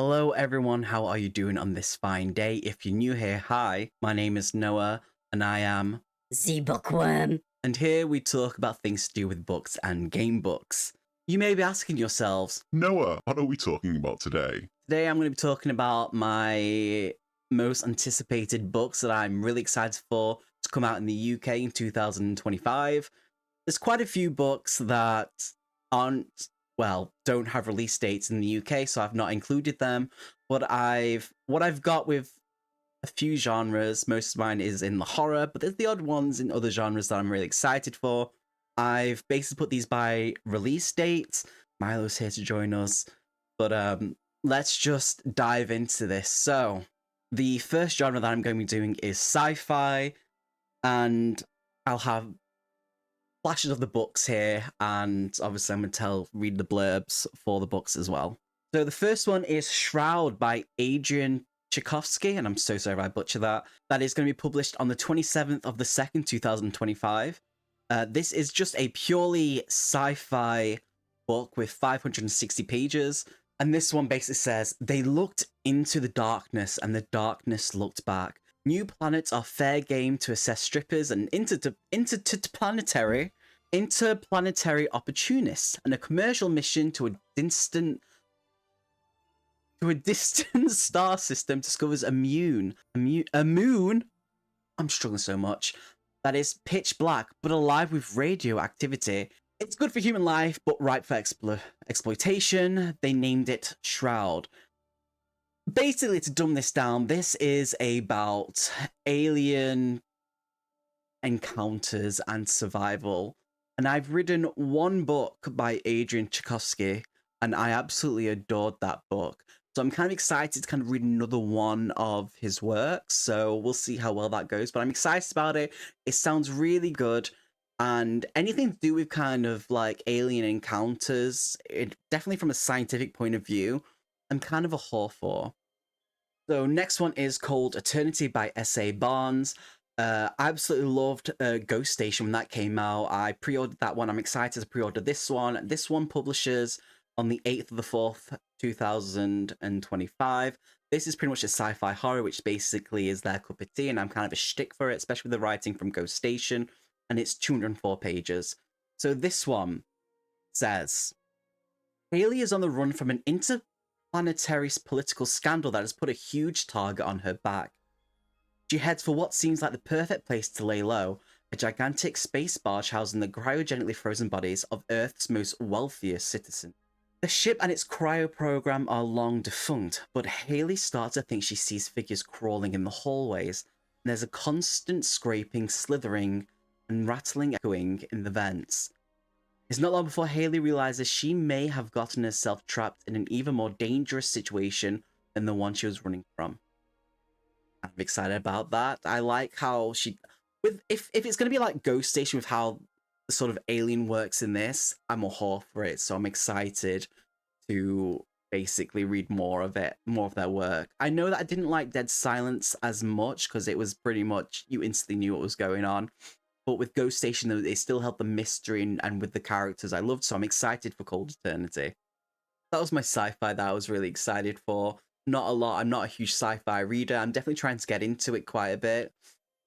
Hello everyone, how are you doing on this fine day? If you're new here, hi, my name is Noah, and I am, The Bookworm. and here we talk about things to do with books and game books. You may be asking yourselves, Noah, what are we talking about today? today I'm going to be talking about my most anticipated books that I'm really excited for to come out in the UK in 2025. There's quite a few books that aren't, well, don't have release dates in the UK, so I've not included them. But what I've got with a few genres, most of mine is in the horror, but there's the odd ones in other genres that I'm really excited for. I've basically put these by release dates. Milo's here to join us, but let's just dive into this. So, the first genre that I'm going to be doing is sci-fi, and I'll have flashes of the books here, and obviously I'm going to read the blurbs for the books as well. So the first one is Shroud by Adrian Tchaikovsky, and I'm so sorry if I butcher that. That is going to be published on the 27th of the 2nd, 2025. This is just a purely sci-fi book with 560 pages, and this one basically says, they looked into the darkness, and the darkness looked back. New planets are fair game to assess strippers and interplanetary opportunists, and a commercial mission to a distant star system discovers a moon. I'm struggling so much. That is pitch black, but alive with radioactivity. It's good for human life, but ripe for exploitation. They named it Shroud. Basically, to dumb this down, this is about alien encounters and survival. And I've written one book by Adrian Tchaikovsky, and I absolutely adored that book. So I'm kind of excited to kind of read another one of his works. So we'll see how well that goes. But I'm excited about it. It sounds really good. And anything to do with kind of like alien encounters, definitely from a scientific point of view, I'm kind of a whore for. So next one is called Eternity by S.A. Barnes. I absolutely loved Ghost Station when that came out. I pre-ordered that one. I'm excited to pre-order this one. This one publishes on the 8th of the 4th, 2025. This is pretty much a sci-fi horror, which basically is their cup of tea, and I'm kind of a shtick for it, especially with the writing from Ghost Station, and it's 204 pages. So this one says, Haley is on the run from an interplanetary political scandal that has put a huge target on her back. She heads for what seems like the perfect place to lay low, a gigantic space barge housing the cryogenically frozen bodies of Earth's most wealthiest citizens. The ship and its cryo program are long defunct, but Haley starts to think she sees figures crawling in the hallways, and there's a constant scraping, slithering, and rattling echoing in the vents. It's not long before Haley realizes she may have gotten herself trapped in an even more dangerous situation than the one she was running from. I'm excited about that. I like how she, if it's going to be like Ghost Station with how the sort of alien works in this, I'm a whore for it. So I'm excited to basically read more of it, more of their work. I know that I didn't like Dead Silence as much because it was pretty much, you instantly knew what was going on. But with Ghost Station, though, they still held the mystery and with the characters I loved. So I'm excited for Cold Eternity. That was my sci-fi that I was really excited for. Not a lot. I'm not a huge sci-fi reader. I'm definitely trying to get into it quite a bit.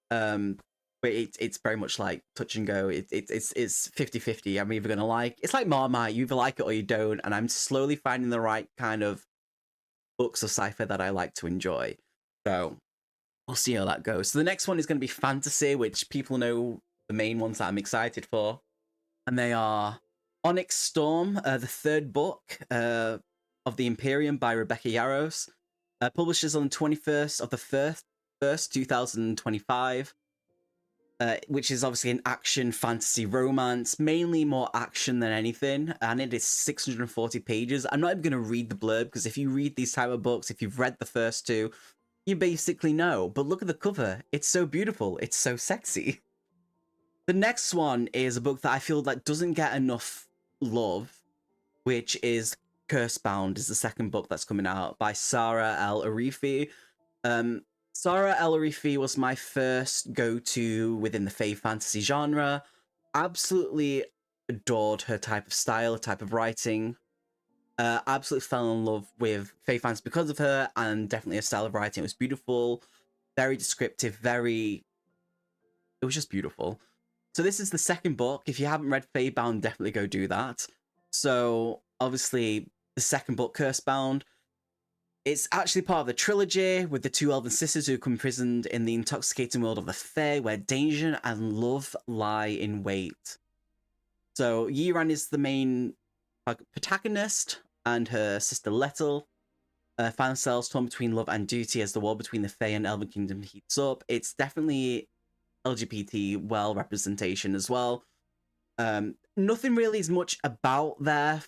But it's very much like touch and go. It's 50-50. I'm either gonna like, it's like Marmite, you either like it or you don't, and I'm slowly finding the right kind of books of sci-fi that I like to enjoy. So we'll see how that goes. So the next one is going to be fantasy, which people know the main ones that I'm excited for, and they are Onyx Storm, the third book of the Imperium by Rebecca Yarros. Publishes on the 21st of the 1st, 2025. Which is obviously an action fantasy romance, mainly more action than anything, and it is 640 pages. I'm not even going to read the blurb, because if you read these type of books, if you've read the first two, you basically know. But look at the cover. It's so beautiful. It's so sexy. The next one is a book that I feel like doesn't get enough love, which is Cursebound, is the second book that's coming out by Sarah L. Arifi. Sarah L. Arifi was my first go-to within the Fae fantasy genre. Absolutely adored her type of style, type of writing. Absolutely fell in love with Faye fans because of her, and definitely her style of writing. It was beautiful, very descriptive, very. It was just beautiful. So this is the second book. If you haven't read Faebound, definitely go do that. So obviously, the second book, Cursebound, it's actually part of the trilogy with the two elven sisters who come imprisoned in the intoxicating world of the Fae, where danger and love lie in wait. So Yiran is the main protagonist, and her sister Lettel find themselves torn between love and duty as the war between the Fae and Elven Kingdom heats up. It's definitely LGBT well representation as well. Nothing really is much about there,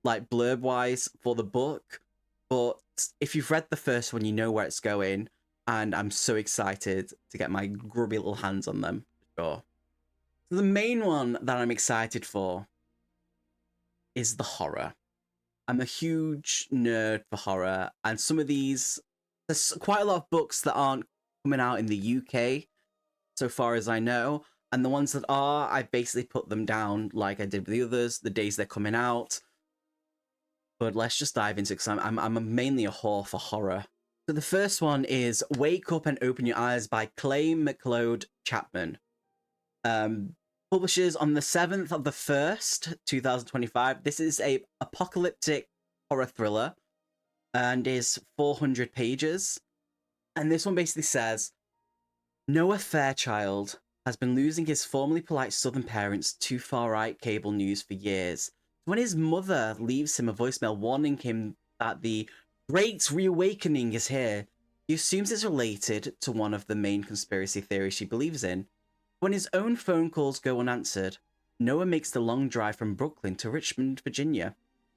like blurb wise, for the book, but if you've read the first one, you know where it's going, and I'm so excited to get my grubby little hands on them. Sure. So the main one that I'm excited for is the horror. I'm a huge nerd for horror, and some of these, there's quite a lot of books that aren't coming out in the UK, so far as I know, and the ones that are, I basically put them down like I did with the others, the days they're coming out. But let's just dive into it, because I'm mainly a whore for horror. So the first one is Wake Up and Open Your Eyes by Clay McLeod Chapman. Publishes on the 7th of the 1st, 2025. This is a apocalyptic horror thriller and is 400 pages. And this one basically says, Noah Fairchild has been losing his formerly polite southern parents to far-right cable news for years. When his mother leaves him a voicemail warning him that the Great Reawakening is here, he assumes it's related to one of the main conspiracy theories she believes in. When his own phone calls go unanswered, Noah makes the long drive from Brooklyn to Richmond, Virginia.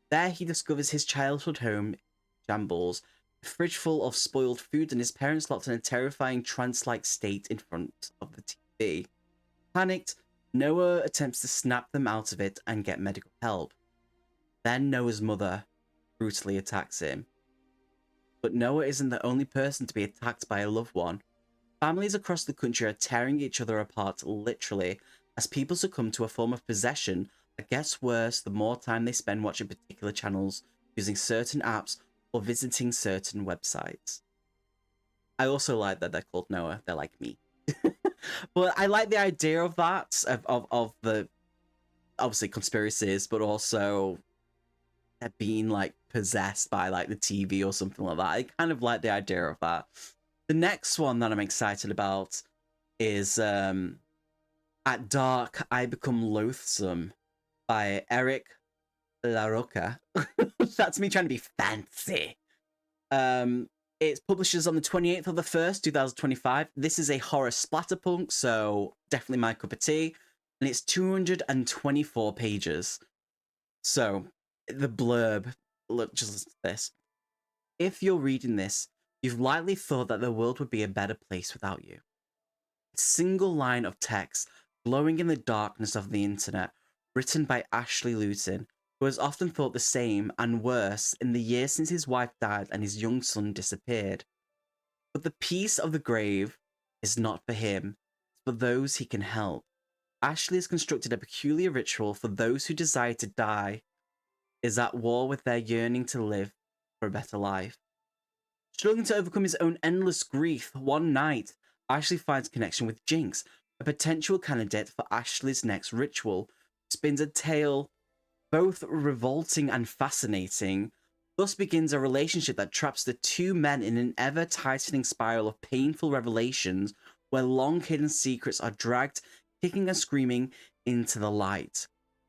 There he discovers his childhood home shambles, a fridge full of spoiled food, and his parents locked in a terrifying trance-like state in front of the TV. Panicked, Noah attempts to snap them out of it and get medical help. Then Noah's mother brutally attacks him. But Noah isn't the only person to be attacked by a loved one. Families across the country are tearing each other apart literally as people succumb to a form of possession that gets worse the more time they spend watching particular channels, using certain apps, or visiting certain websites. I also like that they're called Noah. They're like me. But I like the idea of that, of the, obviously, conspiracies, but also being, like, possessed by, like, the TV or something like that. I kind of like the idea of that. The next one that I'm excited about is At Dark, I Become Loathsome by Eric LaRocca. That's me trying to be fancy. It publishes on the 28th of the 1st, 2025. This is a horror splatterpunk, so definitely my cup of tea. And it's 224 pages. So, the blurb, look, just listen to this. If you're reading this, you've likely thought that the world would be a better place without you. A single line of text glowing in the darkness of the internet, written by Ashley Luton, who has often thought the same and worse in the years since his wife died and his young son disappeared. But the peace of the grave is not for him, it's for those he can help. Ashley has constructed a peculiar ritual for those who desire to die, is at war with their yearning to live for a better life. Struggling to overcome his own endless grief, one night, Ashley finds connection with Jinx, a potential candidate for Ashley's next ritual, spins a tale both revolting and fascinating. Thus begins a relationship that traps the two men in an ever-tightening spiral of painful revelations where long-hidden secrets are dragged, kicking and screaming, into the light.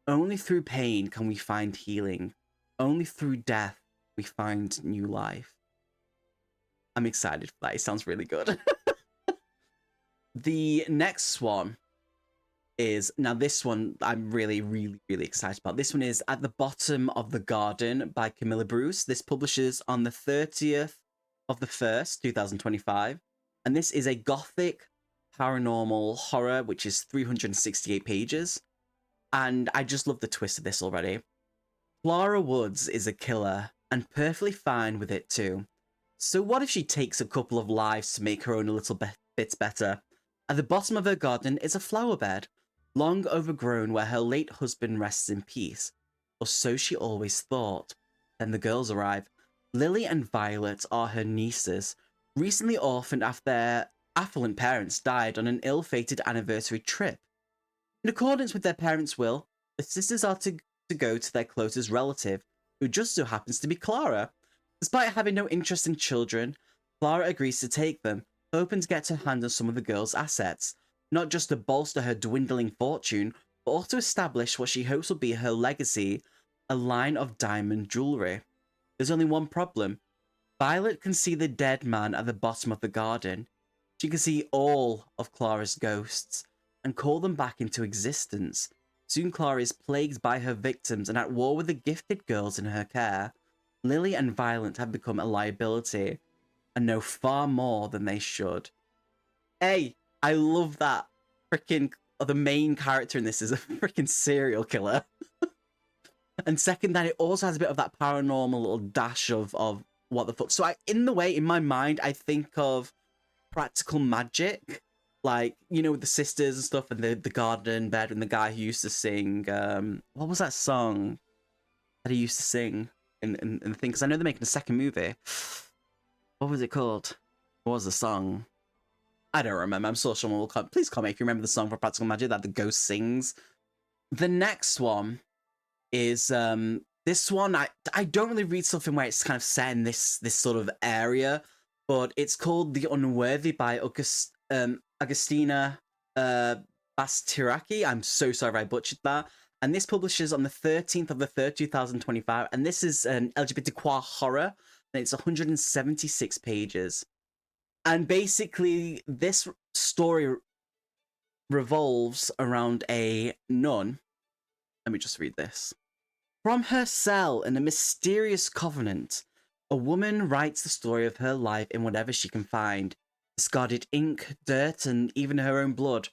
Only through pain can we find healing. Only through death we find new life. I'm excited for that. It sounds really good. The next one is, now this one I'm really, really, really excited about. This one is At the Bottom of the Garden by Camilla Bruce. This publishes on the 30th of the 1st, 2025. And this is a gothic paranormal horror, which is 368 pages. And I just love the twist of this already. Clara Woods is a killer, and perfectly fine with it too. So what if she takes a couple of lives to make her own a little bit better? At the bottom of her garden is a flower bed, long overgrown, where her late husband rests in peace. Or so she always thought. Then the girls arrive. Lily and Violet are her nieces, recently orphaned after their affluent parents died on an ill-fated anniversary trip. In accordance with their parents' will, the sisters are to go to their closest relative, who just so happens to be Clara. Despite having no interest in children, Clara agrees to take them, hoping to get her hand on some of the girls' assets, not just to bolster her dwindling fortune, but also establish what she hopes will be her legacy, a line of diamond jewellery. There's only one problem. Violet can see the dead man at the bottom of the garden. She can see all of Clara's ghosts and call them back into existence. Soon Clara is plagued by her victims and at war with the gifted girls in her care. Lily and Violet have become a liability and know far more than they should. Hey, I love that freaking the main character in this is a freaking serial killer. And second, that it also has a bit of that paranormal little dash of what the fuck. So in my mind, I think of Practical Magic, like, you know, with the sisters and stuff, and the garden bed, and the guy who used to sing, what was that song that he used to sing in the thing? Because I know they're making a second movie. What was it called? What was the song? I don't remember. I'm sure someone will come. Please comment if you remember the song for Practical Magic that the ghost sings. The next one is this one. I don't really read stuff in where it's kind of set in this sort of area, but it's called The Unworthy by Agustina Bastiraki. I'm so sorry if I butchered that. And this publishes on the 13th of the 3rd, 2025. And this is an LGBTQ horror. And it's 176 pages. And basically, this story revolves around a nun. Let me just read this. From her cell in a mysterious covenant, a woman writes the story of her life in whatever she can find. Discarded ink, dirt, and even her own blood.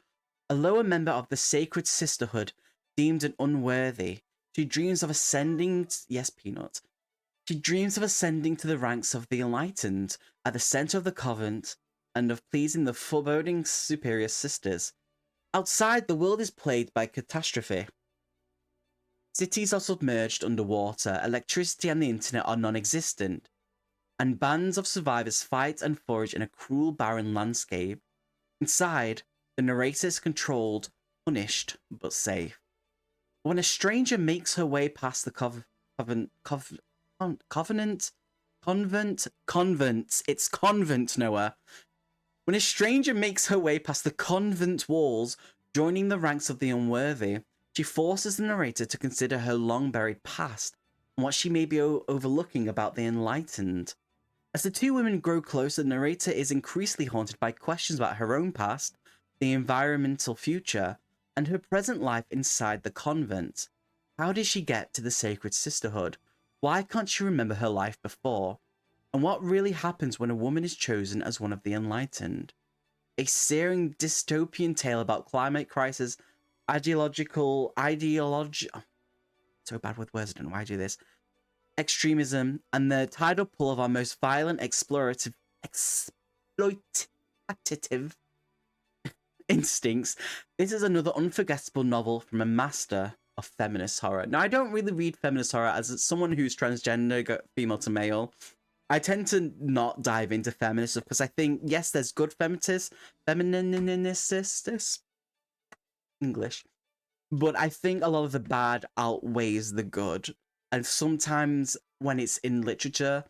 A lower member of the sacred sisterhood, deemed an unworthy. She dreams of ascending... Yes, Peanut. She dreams of ascending to the ranks of the enlightened, at the center of the convent, and of pleasing the foreboding superior sisters. Outside, the world is plagued by catastrophe. Cities are submerged underwater, electricity and the internet are non-existent, and bands of survivors fight and forage in a cruel, barren landscape. Inside, the narrator is controlled, punished, but safe. When a stranger makes her way past the it's convent, Noah. When a stranger makes her way past the convent walls, joining the ranks of the unworthy, she forces the narrator to consider her long-buried past and what she may be overlooking about the enlightened. As the two women grow closer, the narrator is increasingly haunted by questions about her own past, the environmental future, and her present life inside the convent. How did she get to the sacred sisterhood? Why can't she remember her life before? And what really happens when a woman is chosen as one of the enlightened? A searing dystopian tale about climate crisis, so bad with words, I don't know why I do this, extremism, and the tidal pull of our most violent, exploitative instincts. This is another unforgettable novel from a master of feminist horror. Now, I don't really read feminist horror as someone who's transgender, female to male. I tend to not dive into feminist stuff because I think, yes, there's good feminists, English, but I think a lot of the bad outweighs the good. And sometimes when it's in literature,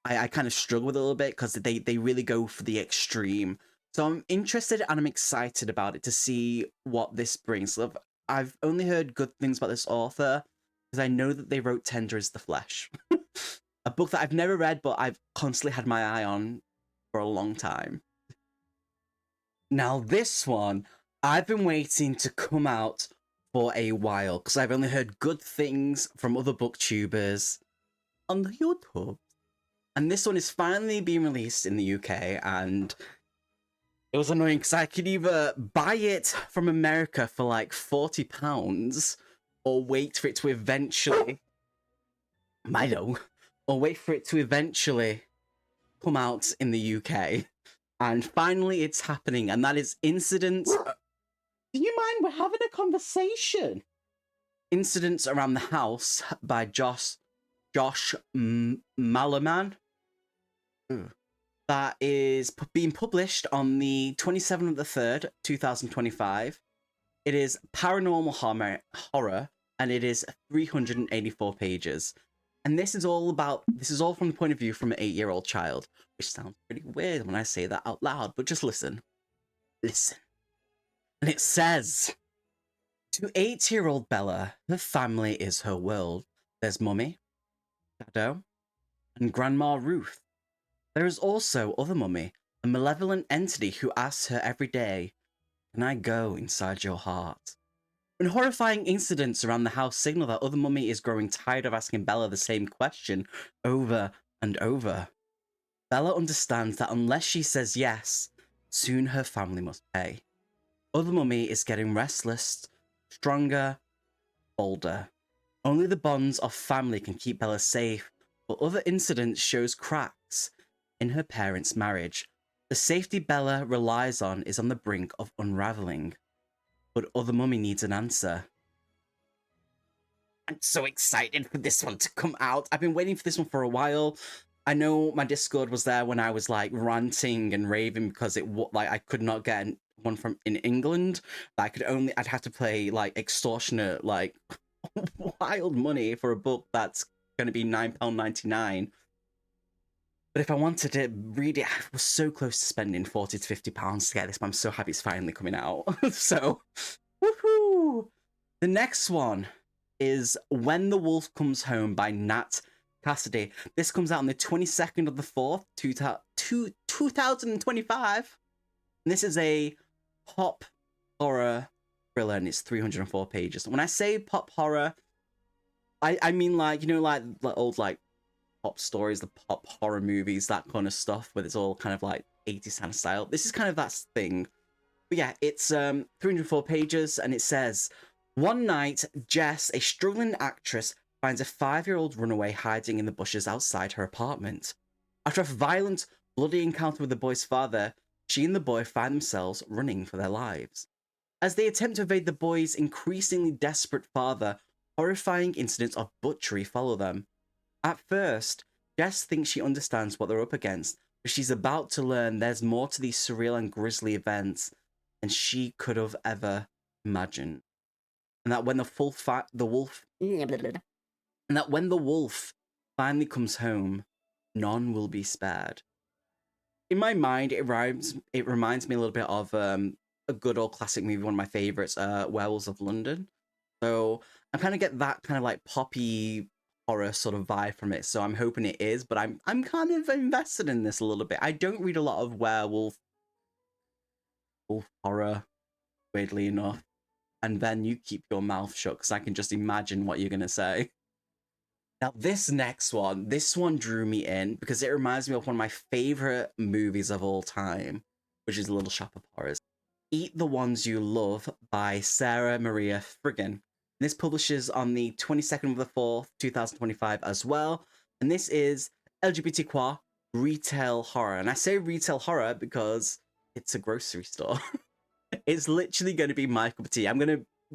I kind of struggle with it a little bit because they really go for the extreme. So I'm interested and I'm excited about it to see what this brings. I've only heard good things about this author because I know that they wrote Tender as the Flesh. A book that I've never read, but I've constantly had my eye on for a long time. Now this one, I've been waiting to come out for a while because I've only heard good things from other booktubers on the YouTube. And this one is finally being released in the UK, and it was annoying because I could either buy it from America for like £40 or wait for it to eventually... Milo. Or wait for it to eventually come out in the UK. And finally it's happening, and that is Incidents... Do you mind? We're having a conversation. Incidents Around the House by Josh Josh Malaman. Ooh. That is being published on the 27th of the 3rd, 2025. It is paranormal horror, and it is 384 pages. And this is all from the point of view from an 8-year-old child, which sounds pretty weird when I say that out loud, but just listen. Listen. And it says, to 8-year-old Bella, her family is her world. There's Mummy, Shadow, and Grandma Ruth. There is also Other Mummy, a malevolent entity who asks her every day, can I go inside your heart? When horrifying incidents around the house signal that Other Mummy is growing tired of asking Bella the same question over and over, Bella understands that unless she says yes, soon her family must pay. Other Mummy is getting restless, stronger, bolder. Only the bonds of family can keep Bella safe, but other incidents shows cracks in her parents' marriage. The safety Bella relies on is on the brink of unraveling. But Other Mummy needs an answer. I'm so excited for this one to come out. I've been waiting for this one for a while. I know my Discord was there when I was like ranting and raving because I could not get one from in England. I'd have to pay like extortionate, like wild money for a book that's going to be £9.99. But if I wanted to read it, I was so close to spending £40 to £50 to get this, but I'm so happy it's finally coming out. So, woohoo! The next one is When the Wolf Comes Home by Nat Cassidy. This comes out on the 22nd of the 4th, 2025. And this is a pop horror thriller, and it's 304 pages. When I say pop horror, I mean like, you know, like old like pop stories, the pop horror movies, that kind of stuff, where it's all kind of like 80s kind of style. This is kind of that thing. But yeah, it's 304 pages, and it says, one night, Jess, a struggling actress, finds a 5-year-old runaway hiding in the bushes outside her apartment. After a violent, bloody encounter with the boy's father, she and the boy find themselves running for their lives. As they attempt to evade the boy's increasingly desperate father, horrifying incidents of butchery follow them. At first, Jess thinks she understands what they're up against, but she's about to learn there's more to these surreal and grisly events than she could have ever imagined. And that when the wolf finally comes home, none will be spared. In my mind, it reminds me a little bit of a good old classic movie, one of my favorites, Werewolves of London. So I kind of get that kind of like poppy horror sort of vibe from it. So I'm hoping it is, but I'm kind of invested in this a little bit. I don't read a lot of wolf horror, weirdly enough. And then you keep your mouth shut because I can just imagine what you're gonna say. Now, this one drew me in because it reminds me of one of my favorite movies of all time, which is Little Shop of Horrors. Eat the Ones You Love by Sarah Maria Friggin. This publishes on the 22nd of the 4th, 2025 as well. And this is LGBTQ retail horror. And I say retail horror because it's a grocery store. It's literally going to be my cup of tea.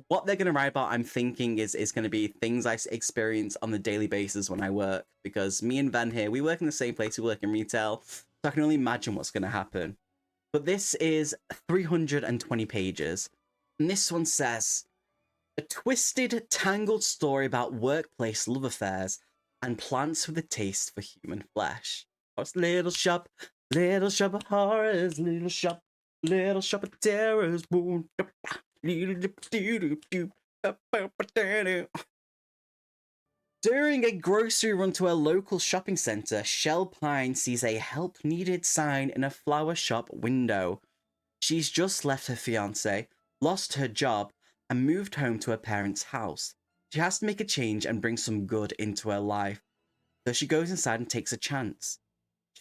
What they're going to write about, I'm thinking, is going to be things I experience on the daily basis when I work. Because me and Van here, we work in the same place, we work in retail. So I can only imagine what's going to happen. But this is 320 pages. And this one says, a twisted, tangled story about workplace love affairs and plants with a taste for human flesh. It's Little Shop of Horrors, Little Shop of Terrors. During a grocery run to a local shopping centre, Shell Pine sees a help needed sign in a flower shop window. She's just left her fiancé, lost her job, and moved home to her parents' house. She has to make a change and bring some good into her life, so she goes inside and takes a chance.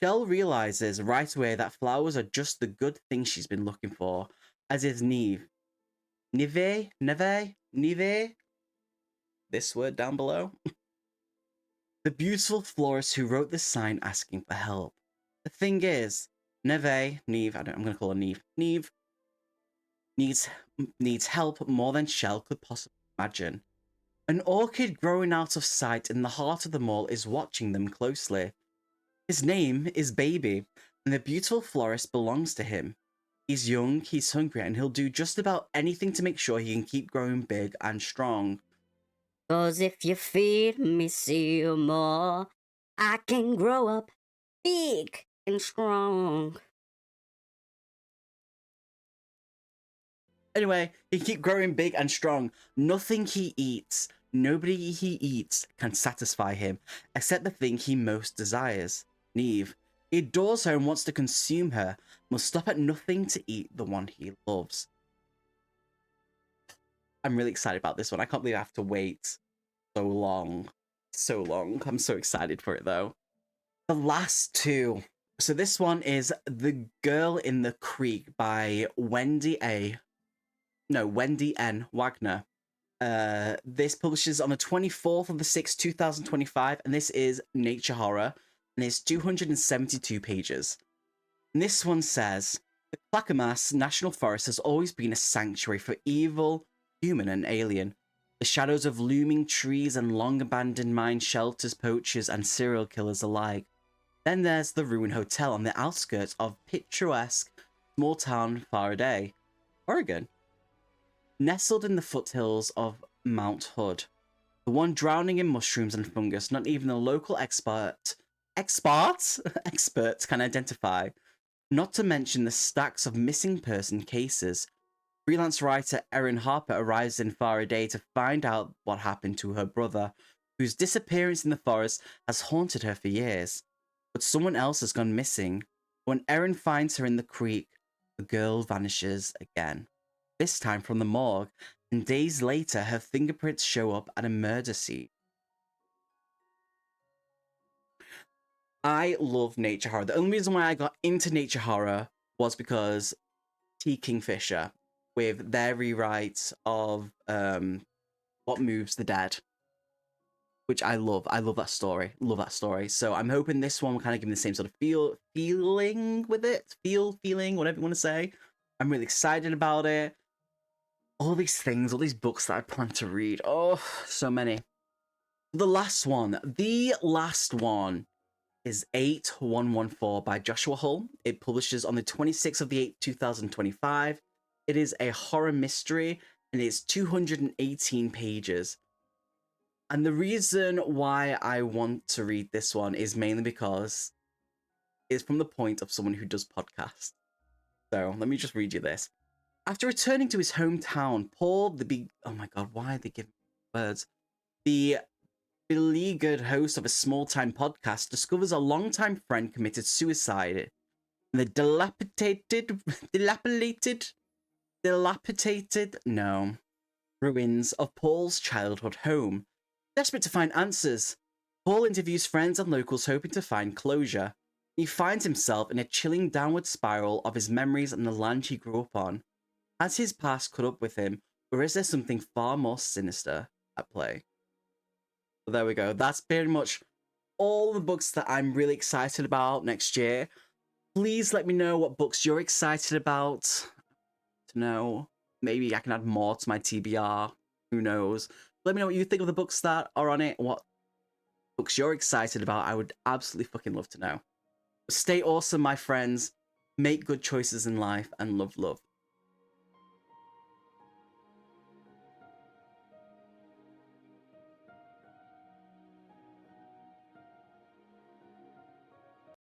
Shell realizes right away that flowers are just the good thing she's been looking for, as is Neve. Neve? This word down below. The beautiful florist who wrote this sign asking for help. The thing is, Neve, I'm going to call her Neve. Neve needs help more than Shell could possibly imagine. An orchid growing out of sight in the heart of the mall is watching them closely. His name is Baby, and the beautiful florist belongs to him. He's young, he's hungry, and he'll do just about anything to make sure he can keep growing big and strong. 'Cause if you feed me more, I can grow up big and strong. Anyway, he keep growing big and strong. Nothing he eats, nobody he eats can satisfy him, except the thing he most desires, Neve. He adores her and wants to consume her, must stop at nothing to eat the one he loves. I'm really excited about this one. I can't believe I have to wait so long. So long. I'm so excited for it though. The last two. So this one is The Girl in the Creek by Wendy N. Wagner. This publishes on the 24th of the 6th, 2025, and this is nature horror, and it's 272 pages. And this one says, the Clackamas National Forest has always been a sanctuary for evil, human and alien. The shadows of looming trees and long-abandoned mine shelters poachers and serial killers alike. Then there's the Ruin Hotel on the outskirts of picturesque small town Faraday, Oregon. Nestled in the foothills of Mount Hood, the one drowning in mushrooms and fungus not even the local experts can identify, not to mention the stacks of missing person cases. Freelance writer Erin Harper arrives in Faraday to find out what happened to her brother, whose disappearance in the forest has haunted her for years. But someone else has gone missing. When Erin finds her in the creek, the girl vanishes again. This time from the morgue, and days later her fingerprints show up at a murder scene. I love nature horror. The only reason why I got into nature horror was because T. Kingfisher, with their rewrite of What Moves the Dead, which I love. I love that story. Love that story. So I'm hoping this one will kind of give me the same sort of feeling with it. Feeling, whatever you want to say. I'm really excited about it. All these things, all these books that I plan to read. Oh, so many. The last one is 8114 by Joshua Hull. It publishes on the 26th of the 8th, 2025. It is a horror mystery, and it's 218 pages. And the reason why I want to read this one is mainly because it's from the point of someone who does podcasts. So let me just read you this. After returning to his hometown, Paul, oh my god, why are they giving me words? The beleaguered host of a small-time podcast discovers a longtime friend committed suicide in the dilapidated ruins of Paul's childhood home. Desperate to find answers, Paul interviews friends and locals hoping to find closure. He finds himself in a chilling downward spiral of his memories and the land he grew up on. Has his past caught up with him, or is there something far more sinister at play? But there we go. That's pretty much all the books that I'm really excited about next year. Please let me know what books you're excited about. To know, maybe I can add more to my TBR. Who knows? Let me know what you think of the books that are on it. What books you're excited about. I would absolutely fucking love to know. Stay awesome, my friends. Make good choices in life and love, love.